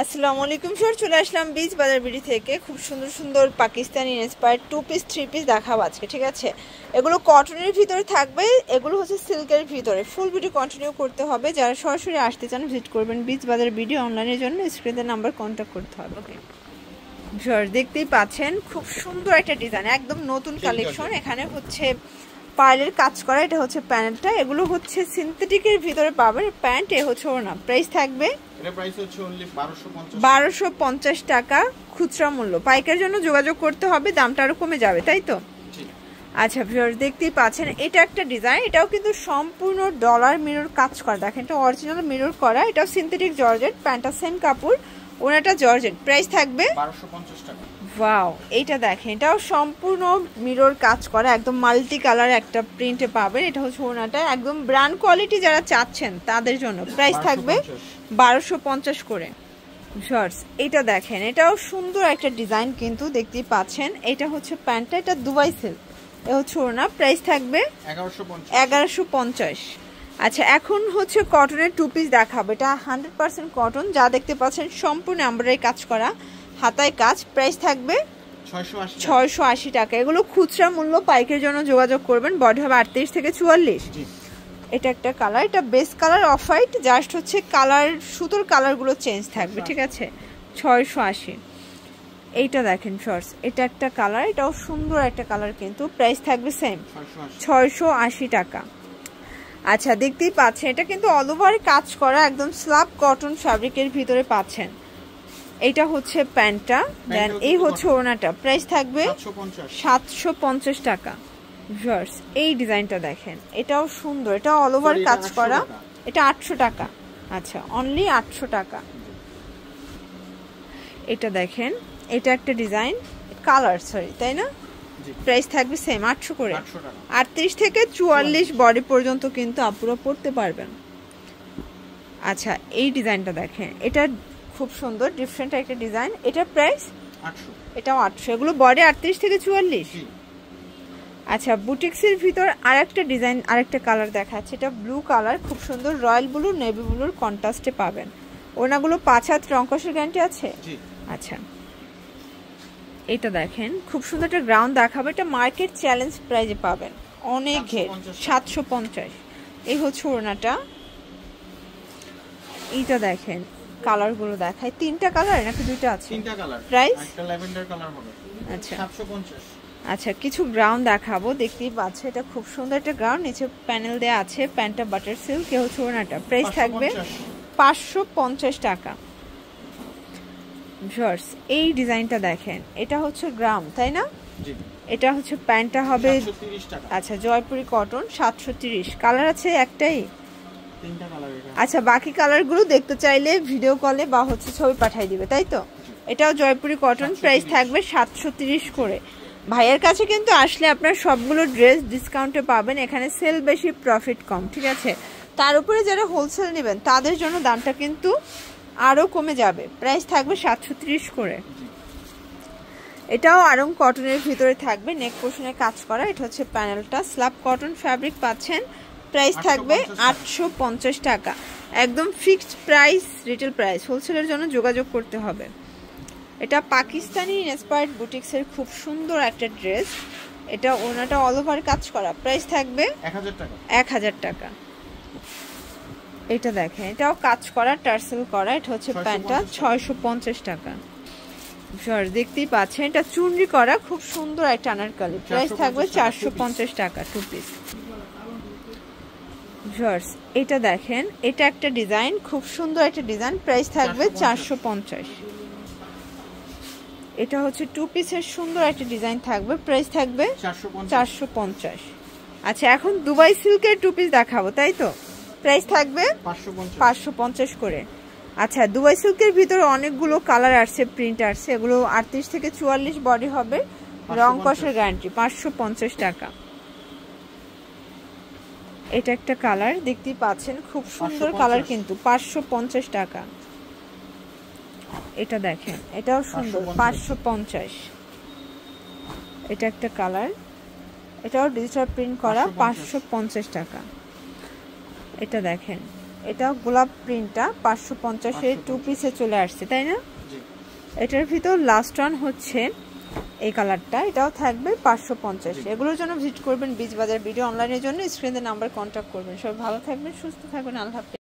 আসসালামু আলাইকুম স্যার, চলে আসলাম বীজ বাজার বিডি থেকে। খুব সুন্দর সুন্দর পাকিস্তানি ইন্সপায়ার্ড 2 পিস 3 পিস দেখাবো আজকে, ঠিক আছে? এগুলো কটনের ভিতরে থাকবে, এগুলো হচ্ছে সিল্কের ভিতরে। ফুল ভিডিও কন্টিনিউ করতে হবে। যারা সরাসরি আসতে চান ভিজিট করবেন বীজ বাজার বিডি। অনলাইনের জন্য স্ক্রিনের নাম্বার কন্ট্যাক্ট করতে হবে। ওকে স্যার, দেখতেই পাচ্ছেন খুব সুন্দর একটা ডিজাইন, একদম নতুন কালেকশন। এখানে হচ্ছে পার্লের কাজ করা, এটা হচ্ছে প্যানেলটা। এগুলো হচ্ছে সিনথেটিকের ভিতরে পাবেন প্যান্ট। এ হচ্ছে ওড়না। প্রাইস থাকবে এটা প্রাইস হচ্ছে অনলি 1250 টাকা খুচরা মূল্য। পাইকারের জন্য যোগাযোগ করতে হবে, দামটা আরো কমে যাবে, তাই তো? আচ্ছা ভিউয়ার্স, দেখতেই পাচ্ছেন এটা একটা ডিজাইন। এটাও কিন্তু সম্পূর্ণ ডলার মিরর কাজ করা। দেখেন এটা অরিজিনাল মিরর করা। এটাও সিনথেটিক জর্জেট, প্যান্টটা সেম কাপড়, ওনাটা জর্জেট। প্রাইস থাকবে 1250 টাকা। ওয়াও, এইটা দেখেন এটাও সম্পূর্ণ মিরর কাজ করা, একদম মাল্টি কালার একটা প্রিন্টে পাবেন। এটা হচ্ছে ওনাটা একদম ব্র্যান্ড কোয়ালিটি যারা চাচ্ছেন তাদের জন্য। প্রাইস থাকবে 1250 করে। শর্টস এইটা দেখেন, এটাও সুন্দর একটা ডিজাইন কিন্তু দেখতেই পাচ্ছেন। এটা হচ্ছে প্যান্টটা, এটা দুবাই সিল্ক। এ হচ্ছে ওনা। প্রাইস থাকবে 1150। আচ্ছা, এখন হচ্ছে কটনের 2 পিস দেখাবো। এটা 100% কটন, যা দেখতে পাচ্ছেন সম্পূর্ণ এমব্রয়ডারি কাজ করা, হাতায় কাজ। প্রাইস থাকবে 680 টাকা। এগুলো খুচরা মূল্য, পাইকারের জন্য যোগাযোগ করবেন। বডি হবে 38 থেকে 44। এটা একটা কালার, এটা base colour off white, just হচ্ছে কালার সুতোর কালারগুলো চেঞ্জ থাকবে, ঠিক আছে? 680। এইটা দেখেন শর্টস, এটা একটা কালার, এটাও সুন্দর একটা কালার কিন্তু। প্রাইস থাকবে সেম 680 টাকা। আচ্ছা, দেখতেই পাচ্ছেন এটা কিন্তু অল ওভার কাজ করা, একদম স্ল্যাব কটন ফ্যাব্রিকের ভিতরে পাচ্ছেন। এইটা হচ্ছে প্যান্টটা, দেন এই হচ্ছে ওড়নাটা। প্রাইস থাকবে 750 টাকা। ভিউয়ার্স, এই ডিজাইনটা দেখেন, এটাও সুন্দর, এটা অল ওভার কাজ করা। এটা 800 টাকা। আচ্ছা, অনলি 800 টাকা। এটা দেখেন, এটা একটা ডিজাইন কালার, সরি তাই না? প্রাইস থাকবে সেম 800 করে। 38 থেকে 44 বডি পর্যন্ত কিন্তু আপুরা পড়তে পারবেন। আচ্ছা, এই ডিজাইনটা দেখেন, এটা খুব সুন্দর ডিফারেন্ট একটা ডিজাইন। এটা প্রাইস 800। এটাও 800। এগুলো বডি 38 থেকে 44। আচ্ছা, বুটিক্সের ভিতর আরেকটা ডিজাইন, আরেকটা কালার দেখাচ্ছে। এটা ব্লু কালার, খুব সুন্দর রয়্যাল ব্লু নেভি ব্লুর কন্ট্রাস্টে পাবেন। ওনাগুলো 5 হাত রংকশের গ্যারান্টি আছে। আচ্ছা, এটা দেখেন খুব সুন্দর একটা গ্রাউন্ড দেখাবো। এটা মার্কেট চ্যালেঞ্জ প্রাইজে পাবেন, অনেক ঘের। 750। এই হচ্ছে ওড়নাটা। এইটা দেখেন, কালারগুলো দেখায়। 3টা কালার নাকি 2টা আছে? 3টা কালার। প্রাইস একটা ল্যাভেন্ডার কালার হবে। আচ্ছা 750। আচ্ছা, কিছু গ্রাউন্ড দেখাবো, দেখতেই পাচ্ছে। এটা খুব সুন্দর একটা গ্রাউন্ড, নিচে প্যানেল দেওয়া আছে। প্যান্টটা বাটার সিল্ক। এ হচ্ছে ওড়নাটা। প্রাইস থাকবে 550 টাকা। ভিউয়ার্স, এই ডিজাইনটা দেখেন, এটা হচ্ছে গ্রাউন্ড, তাই না? জি। এটা হচ্ছে প্যান্টটা হবে 730 টাকা। আচ্ছা, জয়পুরি কটন। 730। কালার আছে একটাই? 3টা কালার। আচ্ছা, বাকি কালারগুলো দেখতে চাইলে ভিডিও কলে বা হচ্ছে ছবি পাঠিয়ে দিবে, তাই তো? এটাও জয়পুরি কটন। প্রাইস থাকবে 730 করে। ভাইয়ের কাছে কিন্তু আসলে আপনার সবগুলো ড্রেস ডিসকাউন্টে পাবেন। এখানে সেল বেশি, প্রফিট কম, ঠিক আছে? তার উপরে যারা হোলসেল নেবেন তাদের জন্য দামটা কিন্তু আরও কমে যাবে। প্রাইস থাকবে 730 করে। এটাও আরং কটনের ভিতরে থাকবে, নেক পোর্শনে কাজ করা। এটা হচ্ছে প্যানেলটা, স্ল্যাব কটন ফ্যাব্রিক পাচ্ছেন। প্রাইস থাকবে 850 টাকা। একদম ফিক্সড প্রাইস, রিটেল প্রাইস। হোলসেলের জন্য যোগাযোগ করতে হবে। এটা পাকিস্তানি ইন্সপায়ার্ড বুটিক্সের খুব সুন্দর একটা ড্রেস। এটা ওনাটা অল ওভার কাজ করা। প্রাইস থাকবে 1000 টাকা। এটা দেখেন, এটাও কাজ করা, টার্সেল করা। এটা হচ্ছে প্যান্টটা। 650 টাকা। দেখতেই পাচ্ছেন, এটা চুনরি করা, খুব সুন্দর একটা আনারকলি। প্রাইস থাকবে 450 টাকা 2 পিস। ভিউয়ার্স, এটা দেখেন, এটা একটা ডিজাইন, খুব সুন্দর একটা ডিজাইন। প্রাইস থাকবে 450। এটা হচ্ছে 2 পিসের সুন্দর একটা ডিজাইন থাকবে। প্রাইস থাকবে 450। আচ্ছা, এখন দুবাই সিল্কের 2 পিস দেখাবো, তাই তো? প্রাইস থাকবে 550 করে। আচ্ছা, দুবাই সিল্কের ভিতরে অনেকগুলো কালার আসছে, প্রিন্ট আসছে। এগুলো 38 থেকে 44 বডি হবে, রং কষের গ্যারান্টি। 550 টাকা। এটা একটা কালার, দেখতেই পাচ্ছেন খুব সুন্দর কালার কিন্তু। 550 টাকা। এটা দেখেন, এটাও সুন্দর। 550। এটা একটা কালার, এটাও ডিজিটাল প্রিন্ট করা। 550 টাকা। এটা দেখেন, এটা গোলাপ প্রিন্টটা 550-এ 2 পিসে চলে আসছে, তাই না? জি। এটার ভিতর লাস্ট ওয়ান হচ্ছে এই কালারটা, এটাও থাকবে 550। এগুলোর জন্য ভিজিট করবেন বিচ বাজার ভিডিও অনলাইনের জন্য স্ক্রিনে নাম্বার কন্ট্যাক্ট করবেন। সবাই ভালো থাকবেন, সুস্থ থাকবেন, আল্লাহ হাফেজ।